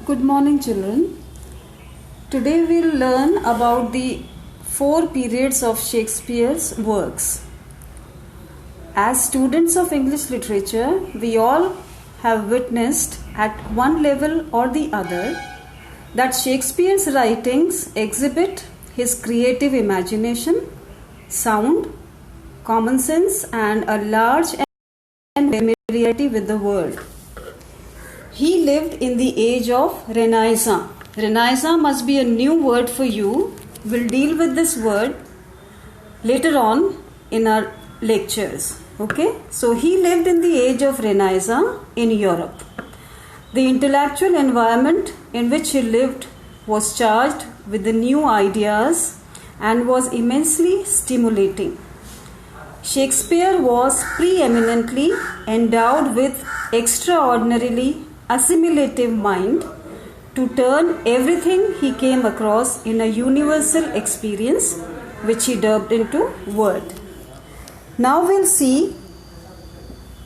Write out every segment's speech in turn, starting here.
Good morning, children. Today we'll learn about the 4 periods of Shakespeare's works. As students of English literature, we all have witnessed at one level or the other that Shakespeare's writings exhibit his creative imagination, sound, common sense, and a large and familiarity with the world. He lived in the age of Renaissance. Renaissance must be a new word for you. We'll deal with this word later on in our lectures. Okay? So he lived in the age of Renaissance in Europe. The intellectual environment in which he lived was charged with the new ideas and was immensely stimulating. Shakespeare was preeminently endowed with extraordinarily assimilative mind to turn everything he came across in a universal experience which he dubbed into word. Now we'll see,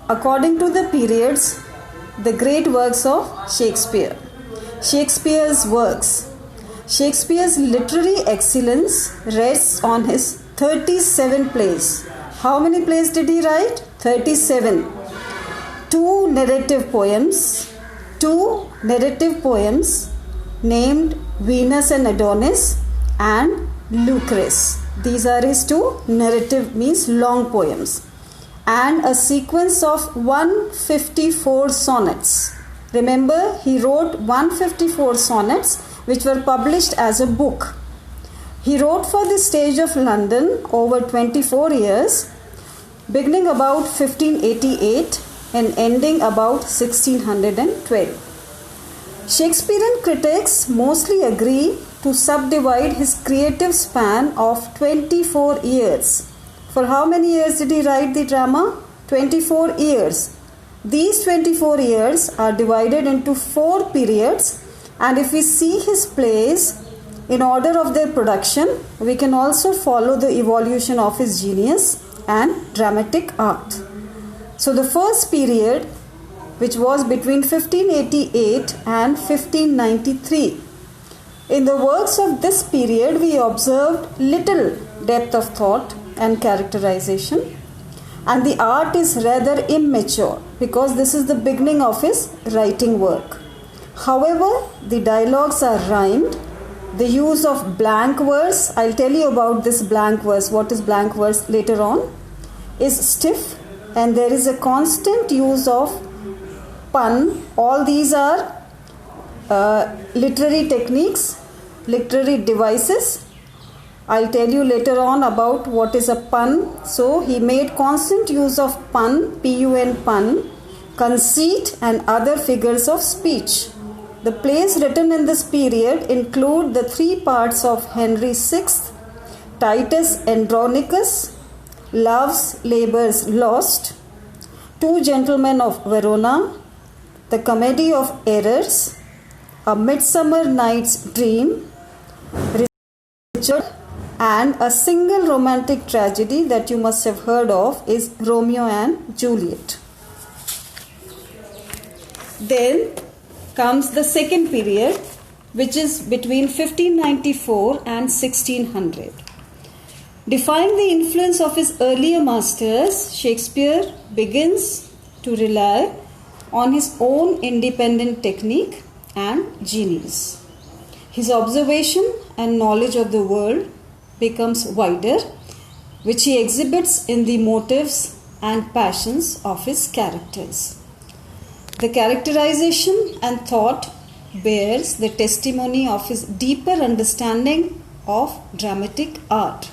according to the periods, the great works of Shakespeare. Shakespeare's works. Shakespeare's literary excellence rests on his 37 plays. How many plays did he write? 37. Two narrative poems named Venus and Adonis and Lucrece. These are his two narrative, means long poems, and a sequence of 154 sonnets. Remember, he wrote 154 sonnets which were published as a book. He wrote for the stage of London over 24 years, beginning about 1588 and ending about 1612. Shakespearean critics mostly agree to subdivide his creative span of 24 years. For how many years did he write the drama? 24 years. These 24 years are divided into 4 periods, and if we see his plays in order of their production, we can also follow the evolution of his genius and dramatic art. So the first period, which was between 1588 and 1593, in the works of this period we observed little depth of thought and characterization, and the art is rather immature because this is the beginning of his writing work. However, the dialogues are rhymed. The use of blank verse, I'll tell you about this blank verse, what is blank verse later on, is stiff, and there is a constant use of pun. All these are literary techniques, literary devices. I'll tell you later on about what is a pun. So he made constant use of pun, P-U-N, pun, conceit and other figures of speech. The plays written in this period include the 3 parts of Henry VI, Titus Andronicus, Love's Labours Lost, Two Gentlemen of Verona, The Comedy of Errors, A Midsummer Night's Dream, Richard, and a single romantic tragedy that you must have heard of is Romeo and Juliet. Then comes the second period, which is between 1594 and 1600. Defying the influence of his earlier masters, Shakespeare begins to rely on his own independent technique and genius. His observation and knowledge of the world becomes wider, which he exhibits in the motives and passions of his characters. The characterization and thought bears the testimony of his deeper understanding of dramatic art.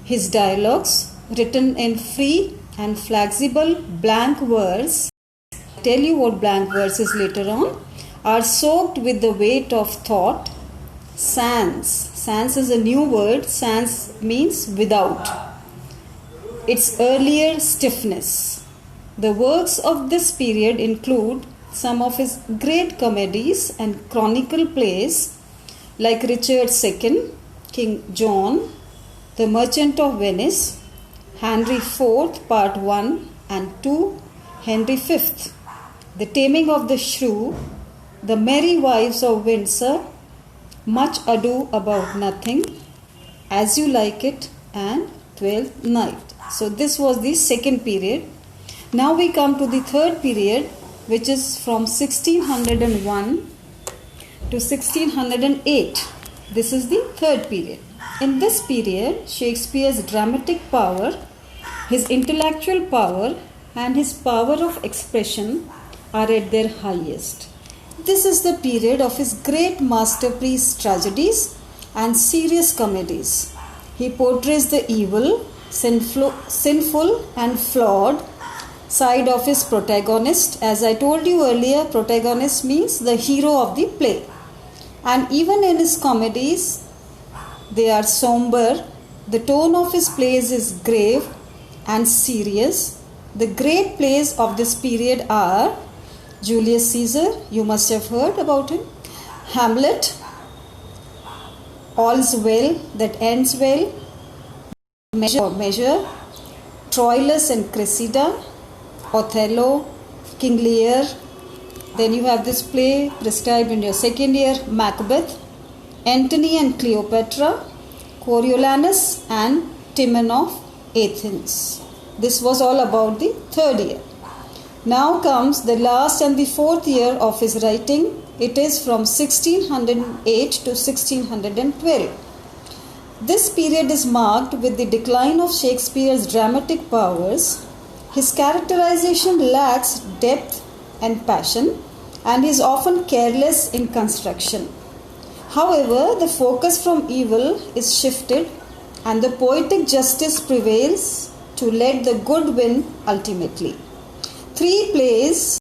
His dialogues, written in free and flexible blank verse, I'll tell you what blank verse is later on, are soaked with the weight of thought. Sans is a new word. Sans means without. Its earlier stiffness. The works of this period include some of his great comedies and chronicle plays like Richard II, King John, The Merchant of Venice, Henry IV Part 1 and 2, Henry V, The Taming of the Shrew, The Merry Wives of Windsor, Much Ado About Nothing, As You Like It, and Twelfth Night. So this was the second period. Now we come to the third period, which is from 1601 to 1608. This is the third period. In this period, Shakespeare's dramatic power, his intellectual power, and his power of expression are at their highest. This is the period of his great masterpiece tragedies and serious comedies. He portrays the evil, sinful and flawed side of his protagonist. As I told you earlier, protagonist means the hero of the play. And even in his comedies, they are somber. The tone of his plays is grave and serious. The great plays of this period are Julius Caesar, you must have heard about him, Hamlet, All's Well That Ends Well, Measure, Troilus and Cressida, Othello, King Lear. Then you have this play prescribed in your second year, Macbeth, Antony and Cleopatra, Coriolanus and Timon of Athens. This was all about the third year. Now comes the last and the fourth year of his writing. It is from 1608 to 1612. This period is marked with the decline of Shakespeare's dramatic powers. His characterization lacks depth and passion, and is often careless in construction. However, the focus from evil is shifted, and the poetic justice prevails to let the good win ultimately. Three plays,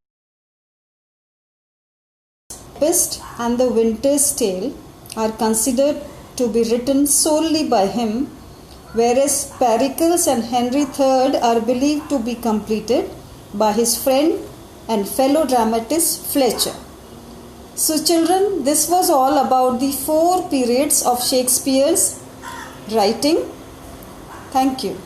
Tempest and The Winter's Tale, are considered to be written solely by him, whereas Pericles and Henry III are believed to be completed by his friend and fellow dramatist Fletcher. So children, this was all about the 4 periods of Shakespeare's writing. Thank you.